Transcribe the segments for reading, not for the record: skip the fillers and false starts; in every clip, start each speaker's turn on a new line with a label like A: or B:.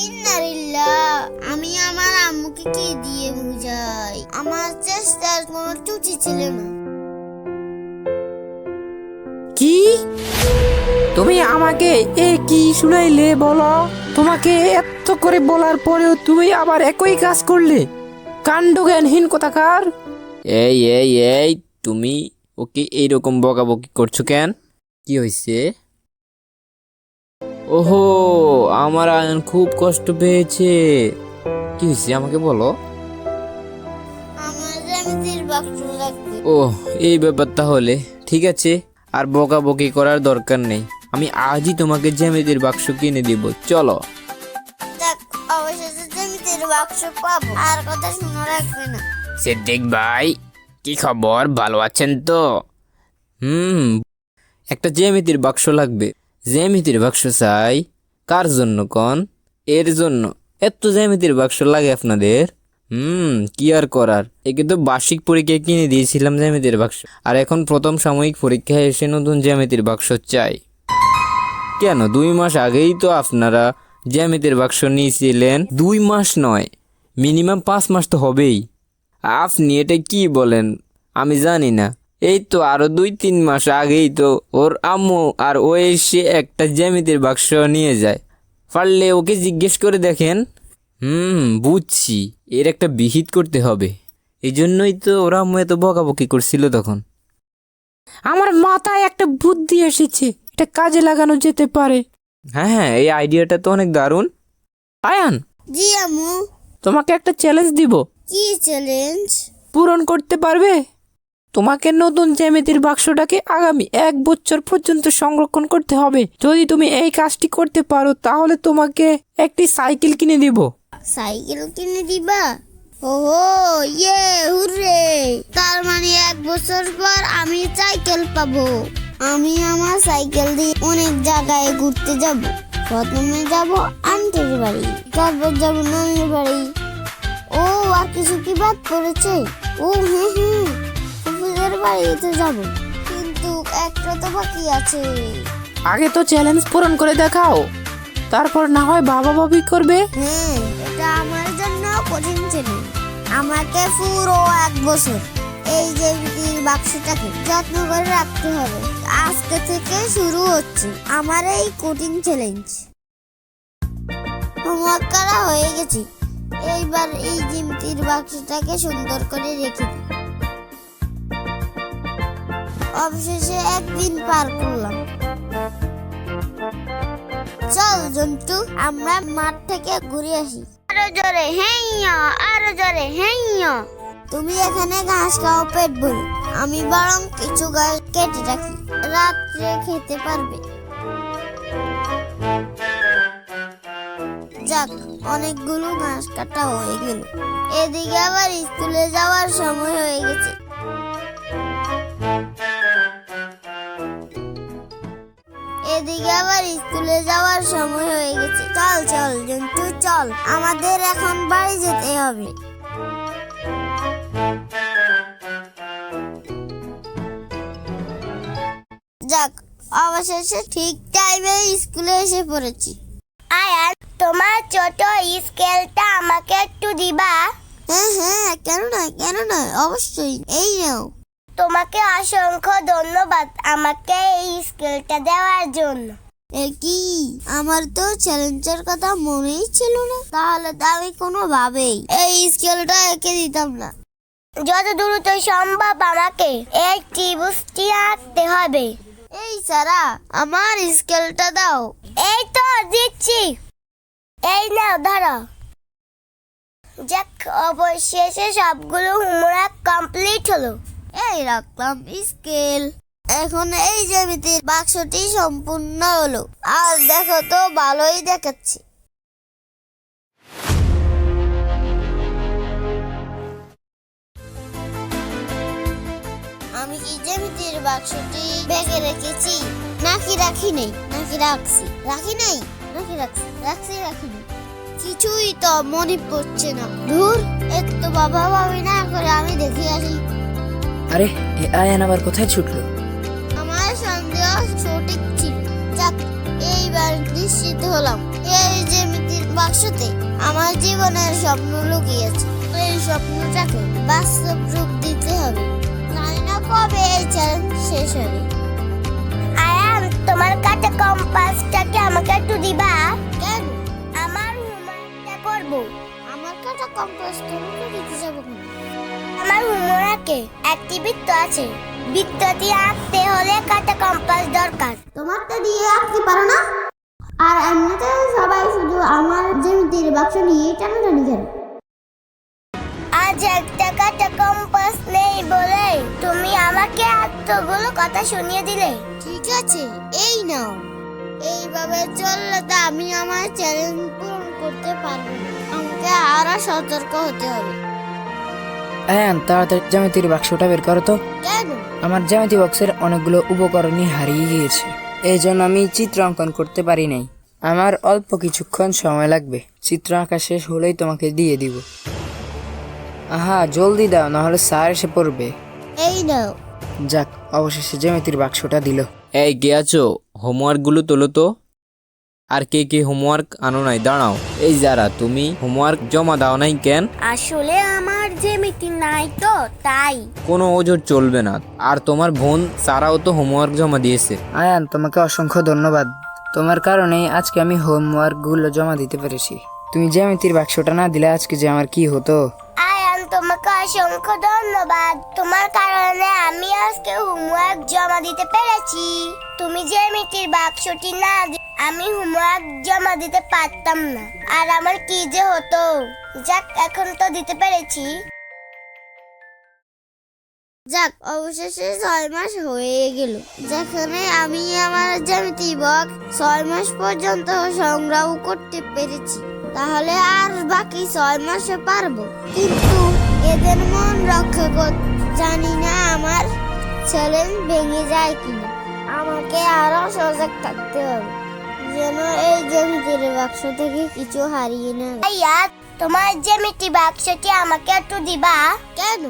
A: ইন্নালিল্লাহ, আমি আমার আম্মুকে কি দিয়ে বুঝাই? আমার চেষ্টার কোনো ত্রুটি ছিল না।
B: কি তুমি আমাকে কি শুনাইলে বলো? তোমাকে এত করে বলার পরেও তুমি আবার একই কাজ করলে, কাণ্ডজ্ঞানহীন কোথাকার। এই এই এই তুমি ওকে এইরকম বকাবকি করছো কেন? কি হয়েছে? ওহো, আমার আয়ন খুব কষ্ট পেয়েছে। কি হয়েছে আমাকে বলো।
A: আমার জ্যামিতির বাক্স লাগবে।
B: ওহ, এই ব্যাপার তাহলে ঠিক আছে, আর বকাবকি করার দরকার নেই। আমি আজই তোমাকে জ্যামিতির বাক্স কিনে দিব, চলো।
A: যাক, অবশেষে জ্যামিতির বাক্স পাবো, আর কথা শোনা রাখবে না।
B: সিদ্দিক ভাই, কি খবর? ভালো আছেন তো? একটা জ্যামিতির বাক্স লাগবে। জ্যামিতির বাক্স চাই? কার জন্য কন? এর জন্য। এত জ্যামিতির বাক্স লাগে আপনাদের? কি আর করার, একে তো বার্ষিক পরীক্ষায় কিনে দিয়েছিলাম জ্যামিতির বাক্স, আর এখন প্রথম সাময়িক পরীক্ষায় এসে নতুন জ্যামিতির বাক্স চাই। কেন, 2 মাস আগেই তো আপনারা জ্যামিতির বাক্স নিয়েছিলেন। 2 মাস নয়, মিনিমাম 5 মাস তো হবেই। আপনি এটা কি বলেন আমি জানি না। এই তো আরো 2-3 মাস আগেই তো ওর আম্মু আর ও এসে একটা জ্যামিতির বাক্স নিয়ে যায়। পারলে ওকে জিজ্ঞেস করে দেখেন। বুঝছি, এর একটা বিহিত করতে হবে। এই জন্যই তো ওর আম্মু এত বকাবকি করছিল তখন। আমার মাথায় একটা বুদ্ধি এসেছে, এটা কাজে লাগানো যেতে পারে। হ্যাঁ, এই আইডিয়াটা তো অনেক দারুণ। আয়ান,
A: জি আম্মু।
B: তোমাকে একটা চ্যালেঞ্জ দিব।
A: কি চ্যালেঞ্জ?
B: পূরণ করতে পারবে? তোমাকে নতুন জ্যামিতির বাক্সটাকে আগামী 1 বছর পর্যন্ত সংরক্ষণ করতে হবে। যদি তুমি এই কাজটি করতে পারো তাহলে তোমাকে একটি সাইকেল কিনে দিব।
A: সাইকেল কিনে দিবা? ওহো, ইয়ে, হুররে! তার মানে 1 বছর পর আমি সাইকেল পাবো। আমি আমার সাইকেল দিয়ে অনেক জায়গায় ঘুরতে যাব। প্রথমে যাব আন্টির বাড়ি, তারপর যাব নানির বাড়ি। ও, আর কিছু কি বাদ পড়েছে? ও হ্যাঁ, ফুফুদের বাড়িতে যাব। কিন্তু একটা তো বাকি আছে।
B: আগে তো চ্যালেঞ্জ পূরণ করে দেখাও, তারপর না হয় বাবা বাবি করবে।
A: হ্যাঁ, এটা আমার জন্য কঠিন ছিল। আমাকে পুরো 1 বছর এই জ্যামিতির বাক্সটাকে যত্ন করে রাখতে হবে। আজকে থেকে শুরু হচ্ছে আমার এই কঠিন চ্যালেঞ্জ। হোমওয়ার্ক করা হয়ে গেছে। এইবার এই জ্যামিতির বাক্সটাকে সুন্দর করে রেখে দিই। অবশেষে একদিন পার করলাম। চল জন্টু, আমরা মাঠ থেকে ঘুরে আসি। আরো জোরে হেইয়া, আরো জোরে হেইয়া। তুমি এখানে ঘাস খাও পেট ভরে, আমি বরং কিছু ঘাস কেটে রাখি, রাত্রে খেতে পারবে। যাক, অনেকগুলো ঘাস কাটা হয়ে গেল। এদিকে আবার স্কুলে যাওয়ার সময় হয়ে গেছে। চল চল জন্টু, চল, আমাদের এখন বাড়ি যেতে হবে। যাক, অবশেষে ঠিক টাইমে স্কুলে এসে পড়েছি। আয়ান, তোমার ছোট স্কেলটা আমাকে একটু দিবা? হ্যাঁ, কেন নয়, অবশ্যই, এই নাও। তোমাকে অসংখ্য ধন্যবাদ আমাকে এই স্কেলটা দেওয়ার জন্য। কি, আমার তো চ্যালেঞ্জের কথা মনেই ছিল না। তাহলে তো আমি কোনোভাবেই এই স্কেলটা এঁকে দিতাম না। যত দ্রুত সম্ভব আমাকে এই ত্রিভুজটি আঁকতে হবে। এই সারা, আমার স্কেলটা দাও। এই তো দিচ্ছি, এই নাও, ধরো। যাক, অবশেষে সবগুলো হোমওয়ার্ক কমপ্লিট হলো। এই রাখলাম স্কেল। এখন এই জ্যামিতির বাক্সটি সম্পূর্ণ হলো। আর দেখো তো, ভালোই দেখাচ্ছে। আমি কি জ্যামিতির বাক্সটি ব্যাগে রেখেছি নাকি রাখি নাই? রাখি নাই। কিছুই তো মনে পড়ছে না। ধুর, একটু বাবা ভাবি না করে আমি দেখে আসি।
B: আরে, আয়ান আবার কোথায় ছুটলো?
A: আমার সন্দেহ সঠিক ছিল। যাক, এইবার নিশ্চিত হলাম এই জ্যামিতির বাক্সতে আমার জীবনের স্বপ্ন লুকিয়েছে। এই স্বপ্নটাকে বাস্তব রূপ দিতে হবে। জানি না কবে এই চ্যালেঞ্জ শেষ হবে। আয়ান, তোমার কাছে কম্পাসটাকে আমাকে একটু দিবা? কেন? আমার হোমওয়ার্কটা করব। আমার কাছে কম্পাস তোমাকে দিতে যাবো কেন? আমার হোমওয়ার্কে একটি বৃত্ত আছে। বৃত্তটি আঁকতে হলে কাটা কম্পাস দরকার। তোমারটা দিয়ে আঁকতে পারো না? আর এমনিতে সবাই শুধু আমার জ্যামিতির বাক্স নিয়ে টানাটানি করে। আজ একটা কাটা কম্পাস নেই বলে তুমি আমাকে এতগুলো কথা শুনিয়ে দিলে। ঠিক আছে, এই নাও। এইভাবে চললে তো আমি আমার চ্যালেঞ্জ পূরণ করতে পারবো না। আমাকে আরো সতর্ক হতে হবে।
C: আয়ান, তাড়াতাড়ি জ্যামিতির বাক্সটা বের করো তো।
A: কেন?
C: আমার জ্যামিতি বক্সের অনেকগুলো উপকরণই হারিয়ে গিয়েছে। এই জন্য আমি চিত্র অঙ্কন করতে পারি নাই। আমার অল্প কিছুক্ষণ সময় লাগবে। চিত্র আঁকা শেষ হলেই তোমাকে দিয়ে দিব। আহা, জলদি দাও, নাহলে স্যার এসে পড়বে।
A: এই নাও।
C: যাক, অবশেষে জ্যামিতির বাক্সটা দিল।
B: এই কে আছো? হোমওয়ার্কগুলো তোলো তো। আর কে কে হোমওয়ার্ক আনো নাই দাঁড়াও। এই যারা, তুমি হোমওয়ার্ক জমা দাও নাই কেন?
A: আসলে আমার জ্যামিতি নাই তো তাই।
B: কোনো ওজোর চলবে না। আর তোমার বোন সারাও তো হোমওয়ার্ক জমা দিয়েছে।
C: আয়ান, তোমাকে অসংখ্য ধন্যবাদ। তোমার কারণেই আজকে আমি হোমওয়ার্কগুলো জমা দিতে পেরেছি। তুমি জ্যামিতির বাক্সটা না দিলে আজকে যে আমার কি হতো।
A: আয়ান, তোমাকে অসংখ্য ধন্যবাদ। তোমার কারণে আমি আজকে হোমওয়ার্ক জমা দিতে পেরেছি। তুমি জ্যামিতির বাক্সটি না আমি হোমওয়ার্ক জমা দিতে পারতাম না। আর আমার কি যে হতো। যাক, এখন তো দিতে পেরেছি। যাক, অবশেষে 6 মাস হয়ে গেল যেখানে আমি আমার জ্যামিতি বক্স 6 মাস পর্যন্ত সংগ্রহ করতে পেরেছি। তাহলে আর বাকি 6 মাসে পারবো। কিন্তু এদের মন রক্ষা করতে জানি না আমার চ্যালেঞ্জ ভেঙে যায় কিনা। আমাকে আরো সজাগ থাকতে হবে যেন এই জ্যামিতির বাক্স থেকে কিছু হারিয়ে না। ভাইয়া, তোমার জ্যামিতি বাক্সটি আমাকে একটু দিবা? কেন?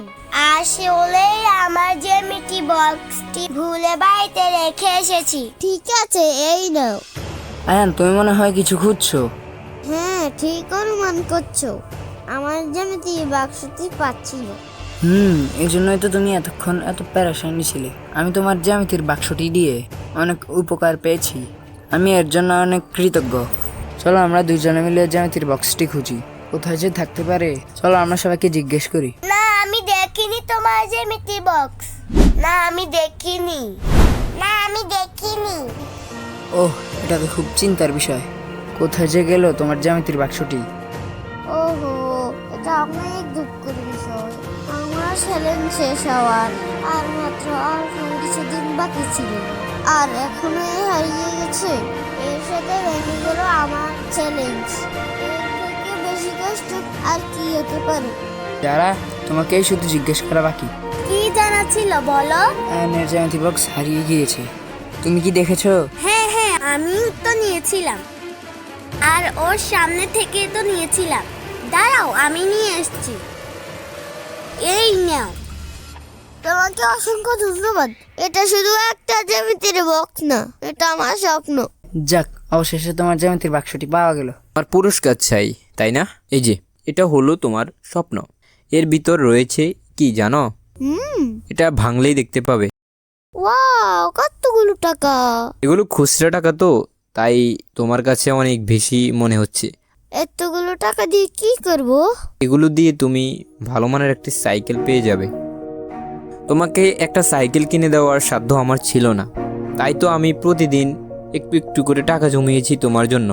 A: আসলে আমার জ্যামিতি বক্সটি ভুলে বাড়িতে রেখে এসেছি। ঠিক আছে, এই নাও।
C: আয়ান, তুমি মনে হয় কিছু খুঁজছো।
A: হ্যাঁ, ঠিক অনুমান করছো। আমার জ্যামিতি বাক্সটি পাচ্ছি না।
C: এই জন্যই তো তুমি এতক্ষণ এত প্যারাশানি ছিলে। আমি তোমার জ্যামিতির বাক্সটি দিয়ে অনেক উপকার পেয়েছি। আমি এর জন্য অনেক কৃতজ্ঞ। চলো আমরা দুইজনে মিলে জ্যামিতির বক্সটি খুঁজি। কোথায় যে থাকতে পারে, চলো আমরা সবাইকে জিজ্ঞেস করি।
A: না, আমি দেখিনি তোমার জ্যামিতি বক্স। না, আমি দেখিনি। না, আমি দেখিনি।
C: ওহ, এটা তো খুব চিন্তার বিষয়। কোথায় যে গেল তোমার জ্যামিতির বাক্সটি?
A: ওহো, এটা অনেক দুঃখের বিষয়। আমার চ্যালেঞ্জ শেষ হওয়ার আর মাত্র কিছুদিন বাকি ছিল। আর এখনো হারিয়ে গেছে। এর সাথে ভেঙে গেল আমার চ্যালেঞ্জ। এর থেকে বেশি কষ্ট আর কি হতে পারে?
C: যারা, তোমাকেই শুধু জিজ্ঞেস করা বাকি।
A: কি জানা ছিল বলো?
C: আয়নের জ্যামিতি বক্স হারিয়ে গিয়েছে। তুমি কি দেখেছো?
A: হ্যাঁ হ্যাঁ, আমি তো নিয়েছিলাম। আর ওর সামনে থেকে তো নিয়েছিলাম। দাঁড়াও, আমি নিয়ে এসেছি। এই নাও। তোমাকে অসংখ্য ধন্যবাদ। এটা শুধু একটা জ্যামিতির বক্স না, এটা আমার স্বপ্ন।
C: যাক, অবশেষে তোমার জ্যামিতির বাক্সটি পাওয়া গেল।
B: আমার পুরস্কার চাই, তাই না? এই যে, এটা হলো তোমার স্বপ্ন। এর ভিতর রয়েছে কি জানো? এটা ভাঙলেই দেখতে পাবে।
A: ওয়াও, কতগুলো টাকা!
B: এগুলো খুচরা টাকা তো, তাই তোমার কাছে অনেক বেশি মনে হচ্ছে।
A: এতগুলো টাকা দিয়ে কি করব?
B: এগুলো দিয়ে তুমি ভালো মানের একটি সাইকেল পেয়ে যাবে। তোমাকে একটা সাইকেল কিনে দেওয়ার সাধ্য আমার ছিল না, তাই তো আমি প্রতিদিন একটু একটু করে টাকা জমিয়েছি তোমার জন্য।